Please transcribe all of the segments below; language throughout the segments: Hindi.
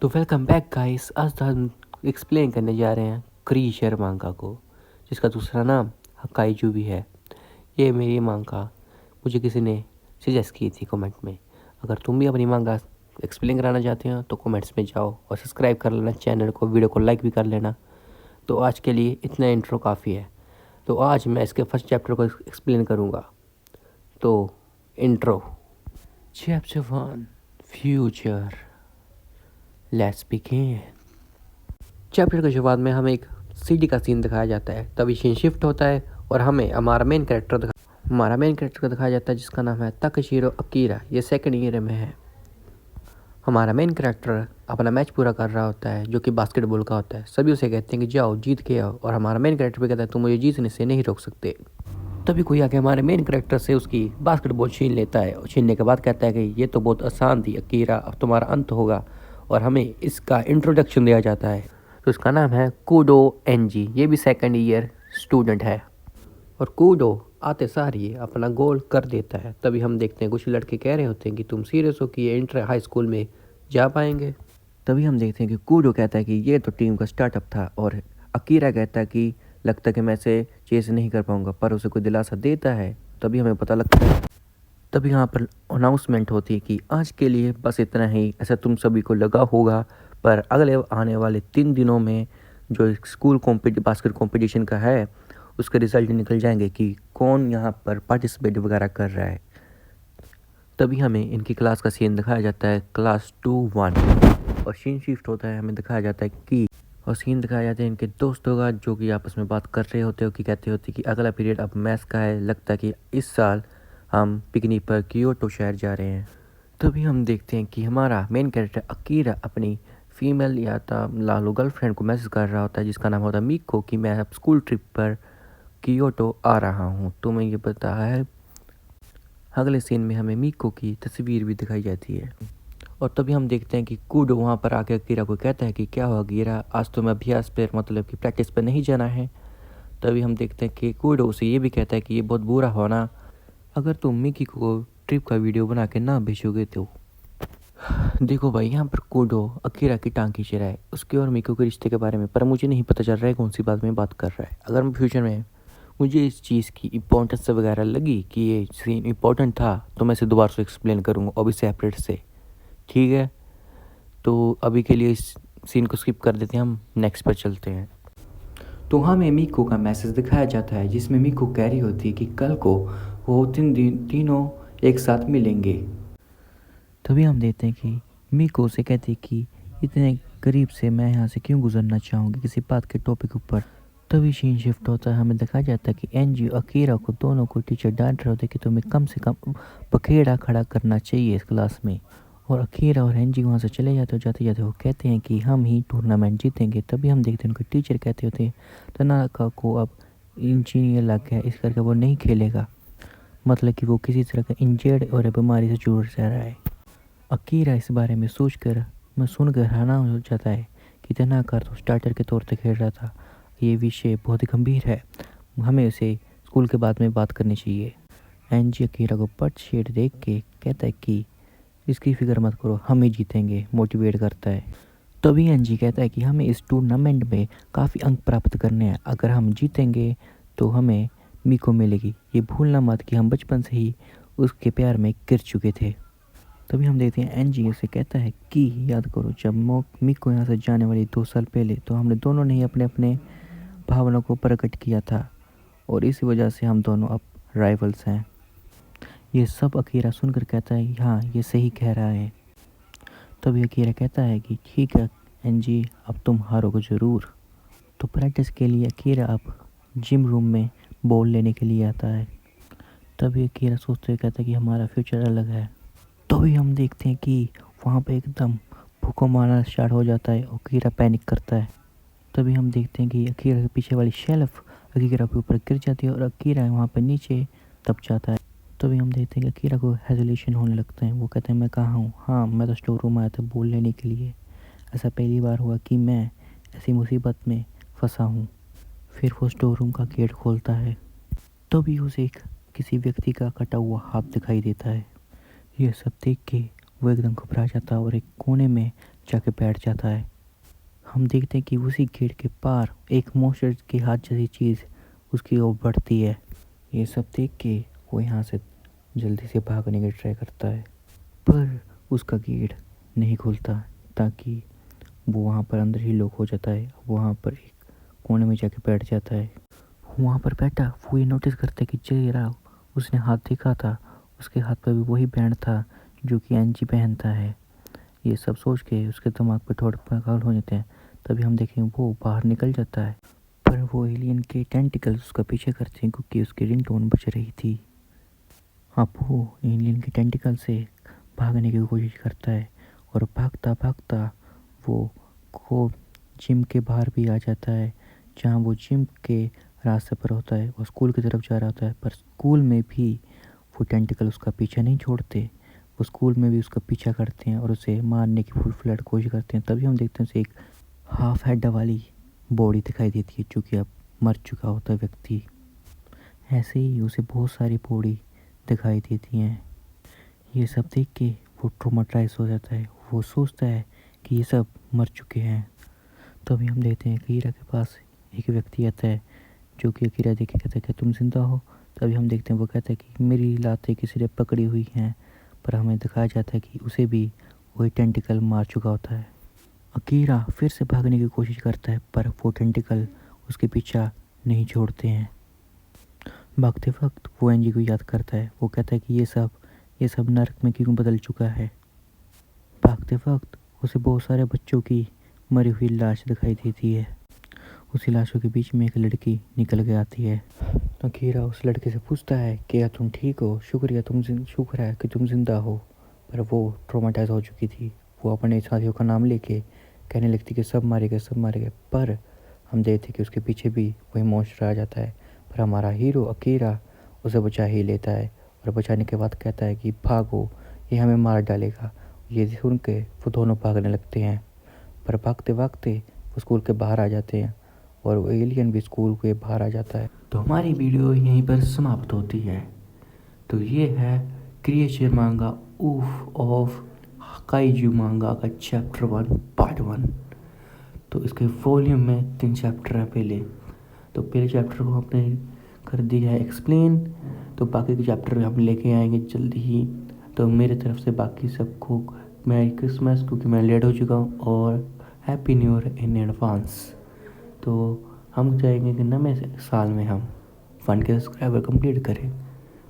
तो वेलकम बैक गाइस। आज हम एक्सप्लेन करने जा रहे हैं क्रीचर मांगा को, जिसका दूसरा नाम हकाइजू भी है। ये मेरी मांगा मुझे किसी ने सजेस्ट की थी कमेंट में। अगर तुम भी अपनी मांगा एक्सप्लेन कराना चाहते हो तो कमेंट्स में जाओ और सब्सक्राइब कर लेना चैनल को, वीडियो को लाइक भी कर लेना। तो आज के लिए इतना इंट्रो काफ़ी है। तो आज मैं इसके फर्स्ट चैप्टर को एक्सप्लेन करूँगा। तो intro chapter 1 future. Let's begin. Chapter की शुरुआत में हमें एक सिटी का सीन दिखाया जाता है। तभी सीन शिफ्ट होता है और हमें हमारा मेन कैरेक्टर को दिखाया जाता है, जिसका नाम है ताकेशिरो अकीरा। ये सेकंड ईयर में है। हमारा मेन कैरेक्टर अपना मैच पूरा कर रहा होता है, जो कि बास्केटबॉल का होता है। सभी उसे कहते हैं कि जाओ जीत के आओ, और हमारा मेन कैरेक्टर भी कहता है तुम मुझे जीतने से नहीं रोक सकते। तभी कोई आके हमारे मेन कैरेक्टर से उसकी बास्केटबॉल छीन लेता है, और छीनने के बाद कहता है कि ये तो बहुत आसान थी अकीरा, अब तुम्हारा अंत होगा। और हमें इसका इंट्रोडक्शन दिया जाता है। तो इसका नाम है कूडो एनजी। ये भी सेकंड ईयर स्टूडेंट है। और कूडो आते सार ये अपना गोल कर देता है। तभी हम देखते हैं कुछ लड़के कह रहे होते हैं कि तुम सीरियस हो कि ये इंटर हाई स्कूल में जा पाएंगे। तभी हम देखते हैं कि कूडो कहता है कि ये तो टीम का स्टार्टअप था, और अकीरा कहता है कि लगता है कि मैं इसे चेस नहीं कर पाऊंगा, पर उसे कोई दिलासा देता है। तभी हमें पता लगता है, तभी यहाँ पर अनाउंसमेंट होती है कि आज के लिए बस इतना ही। ऐसा तुम सभी को लगा होगा, पर अगले आने वाले 3 दिनों में जो स्कूल बास्केट कंपटीशन का है, उसके रिजल्ट निकल जाएंगे कि कौन यहाँ पर पार्टिसिपेट वगैरह कर रहा है। तभी हमें इनकी क्लास का सीन दिखाया जाता है, क्लास 2-1। और सीन शिफ्ट होता है, हमें दिखाया जाता है कि इनके दोस्तों का, जो कि आपस में बात कर रहे होते हो कि कहते होते कि अगला पीरियड अब मैथ्स का है। लगता है कि इस साल हम पिकनिक पर क्योटो शहर जा रहे हैं। तभी हम देखते हैं कि हमारा मेन कैरेक्टर अकीरा अपनी फीमेल या लालू गर्लफ्रेंड को मैसेज कर रहा होता है, जिसका नाम होता है मिको, कि मैं अब स्कूल ट्रिप पर क्योटो आ रहा हूँ, तुम्हें ये पता है। अगले सीन में हमें मिको की तस्वीर भी दिखाई जाती है। और तभी हम देखते हैं कि कूडो वहाँ पर आके अकीरा को कहता है कि क्या हुआ अकीरा, आज तुम्हें अभ्यास पर मतलब कि प्रैक्टिस पर नहीं जाना है। तभी हम देखते हैं कि कूडो उसे ये भी कहता है कि ये बहुत बुरा होना अगर तुम मिकी को ट्रिप का वीडियो बना के ना भेजोगे तो। देखो भाई, यहाँ पर कूडो अकीरा की टांग खींच रहा है उसके और मिको के रिश्ते के बारे में, पर मुझे नहीं पता चल रहा है कौन सी बात में बात कर रहा है। अगर फ्यूचर में मुझे इस चीज़ की इम्पोर्टेंस वगैरह लगी कि ये सीन इम्पोर्टेंट था, तो मैं इसे दोबारा से एक्सप्लेन करूँगा, और भी सेपरेट से। ठीक है, तो अभी के लिए इस सीन को स्किप कर देते हैं, हम नेक्स्ट पर चलते हैं। तो हमें मिको का मैसेज दिखाया जाता है, जिसमें मिको कह रही होती है कि कल को वो तीनों एक साथ मिलेंगे। तभी हम देखते हैं कि मिको से कहती है कि इतने करीब से मैं यहाँ से क्यों गुजरना चाहूँगी किसी बात के टॉपिक ऊपर। तभी सीन शिफ्ट होता है, हमें दिखाया जाता है कि एनजी और अकीरा को दोनों को टीचर डांट रहे होते कि तुम्हें कम से कम पखेड़ा खड़ा करना चाहिए इस क्लास में। और अकीरा और एनजी वहाँ से चले जाते हो, जाते जाते वो कहते हैं कि हम ही टूर्नामेंट जीतेंगे। तभी हम देखते हैं उनके टीचर कहते होते हैं तनाका को अब इंजीनियर लग गया, इस करके वो नहीं खेलेगा, मतलब कि वो किसी तरह का इंजर्ड और बीमारी से जूझ रहा है। अकीरा इस बारे में सुनकर हैरान हो जाता है कि तनाका तो स्टार्टर के तौर पर खेल रहा था। ये विषय बहुत ही गंभीर है, हमें इसे स्कूल के बाद में बात करनी चाहिए। एनजी अकीरा को पट शेड देख के कहता है कि इसकी फिक्र मत करो, हम ही जीतेंगे, मोटिवेट करता है। तभी एनजी कहता है कि हमें इस टूर्नामेंट में काफ़ी अंक प्राप्त करने हैं, अगर हम जीतेंगे तो हमें मिको मिलेगी। ये भूलना मत कि हम बचपन से ही उसके प्यार में गिर चुके थे। तभी हम देखते हैं एनजी उसे कहता है कि याद करो जब मिको यहाँ से जाने वाली 2 साल पहले, तो हमने दोनों ने ही अपने अपने भावना को प्रकट किया था, और इसी वजह से हम दोनों अब राइवल्स हैं। ये सब अकीरा सुनकर कहता है हाँ ये सही कह रहा है। तभी अकीरा कहता है कि ठीक है एनजी, अब तुम हारोगे ज़रूर। तो प्रैक्टिस के लिए अकीरा अब जिम रूम में बॉल लेने के लिए आता है। तभी अकीरा सोचते हुए कहता है कि हमारा फ्यूचर अलग है। तभी हम देखते हैं कि वहाँ पे एकदम भूकंप आना स्टार्ट हो जाता है और अकीरा पैनिक करता है। तभी हम देखते हैं कि अकीरा के पीछे वाली शेल्फ अकीरा के ऊपर गिर जाती है और अकीरा वहाँ पर नीचे दब जाता है। तभी हम देखते हैं कि अकीरा को हेजिटेशन होने लगता है। वो कहते हैं मैं कहाँ हूँ, हाँ मैं तो स्टोर रूम आया था बॉल लेने के लिए। ऐसा पहली बार हुआ कि मैं ऐसी मुसीबत में फंसा हूँ। फिर वो स्टोर रूम का गेट खोलता है, तभी उसे किसी व्यक्ति का कटा हुआ हाथ दिखाई देता है। ये सब देख के वो एकदम घबरा जाता है और एक कोने में जाके बैठ जाता है। हम देखते हैं कि उसी गेट के पार एक मॉन्स्टर के हाथ जैसी चीज़ उसकी ओर बढ़ती है। ये सब देख के वो यहाँ से जल्दी से भागने की ट्राई करता है, पर उसका गेट नहीं खुलता, ताकि वो वहाँ पर अंदर ही लॉक हो जाता है। वहाँ पर एक कोने में जाके बैठ जाता है। वहाँ पर बैठा वो ये नोटिस करता है कि जरा उसने हाथ देखा था, उसके हाथ पर भी वही बैंड था जो कि एनजी पहनता है। ये सब सोच के उसके दिमाग पे थोड़ा पागल हो जाते हैं। तभी हम देखें वो बाहर निकल जाता है, पर वो एलियन के टेंटिकल्स उसका पीछे करते हैं क्योंकि उसकी रिंगटोन बज रही थी। अब वो एलियन के टेंटिकल से भागने की कोशिश करता है और भागता भागता वो को जिम के बाहर भी आ जाता है, जहाँ वो जिम के रास्ते पर होता है और स्कूल की तरफ जा रहा होता है। पर स्कूल में भी वो टेंटिकल उसका पीछा नहीं छोड़ते। वो स्कूल में भी उसका पीछा करते हैं और उसे मारने की फुल फ्लैट कोशिश करते हैं। तभी हम देखते हैं उसे एक हाफ हेड वाली बॉडी दिखाई देती है, जो कि अब मर चुका होता है व्यक्ति। ऐसे ही उसे बहुत सारी बॉडी दिखाई देती हैं। ये सब देख के वो ट्रोमाटाइज हो जाता है। वो सोचता है कि ये सब मर चुके हैं। तभी हम देखते हैं अकीरा के पास एक व्यक्ति आता है, जो कि अकीरा देख के कहता है कि तुम जिंदा हो। तभी हम देखते हैं वो कहता है कि मेरी लातें किसी ने पकड़ी हुई हैं, पर हमें दिखाया जाता है कि उसे भी वही टेंटिकल मार चुका होता है। अकीरा फिर से भागने की कोशिश करता है, पर वो टेंटिकल उसके पीछा नहीं छोड़ते हैं। भागते वक्त वो एनजी को याद करता है। वो कहता है कि ये सब नरक में क्यों बदल चुका है। भागते वक्त उसे बहुत सारे बच्चों की मरी हुई लाश दिखाई देती है। उसी लाशों के बीच में एक लड़की निकल के आती है। अकीरा उस लड़के से पूछता है कि क्या तुम ठीक हो, शुक्र है कि तुम जिंदा हो। पर वो ट्रोमाटाइज हो चुकी थी। वो अपने साथियों का नाम लेके कहने लगती कि सब मारे गए, सब मारे गए। पर हम देखते कि उसके पीछे भी वही मॉन्स्टर आ जाता है। पर हमारा हीरो अकीरा उसे बचा ही लेता है और बचाने के बाद कहता है कि भागो, ये हमें मार डालेगा। ये सुन के वो दोनों भागने लगते हैं, पर भागते भागते वो स्कूल के बाहर आ जाते हैं और वो एलियन भी स्कूल के बाहर आ जाता है। तो हमारी वीडियो यहीं पर समाप्त होती है। तो ये है क्रिएचर मांगा ऊफ ऑफ काइजू मांगा का चैप्टर 1 पार्ट 1। तो इसके वॉल्यूम में 3 चैप्टर है पहले। तो पहले चैप्टर को हमने कर दिया है एक्सप्लेन, तो बाकी के चैप्टर हम लेके आएंगे जल्दी ही। तो मेरे तरफ से बाकी सबको मैरी क्रिसमस, क्योंकि मैं लेट हो चुका हूँ, और happy new year in advance. तो हम चाहेंगे कि नए साल में हम 1 के सब्सक्राइबर कंप्लीट करें।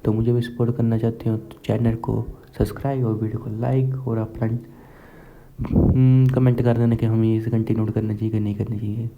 तो मुझे भी सपोर्ट करना चाहते हो तो चैनल को सब्सक्राइब और वीडियो को लाइक और अपना कमेंट कर देना कि हमें इसे कंटिन्यू करना चाहिए कि नहीं करना चाहिए।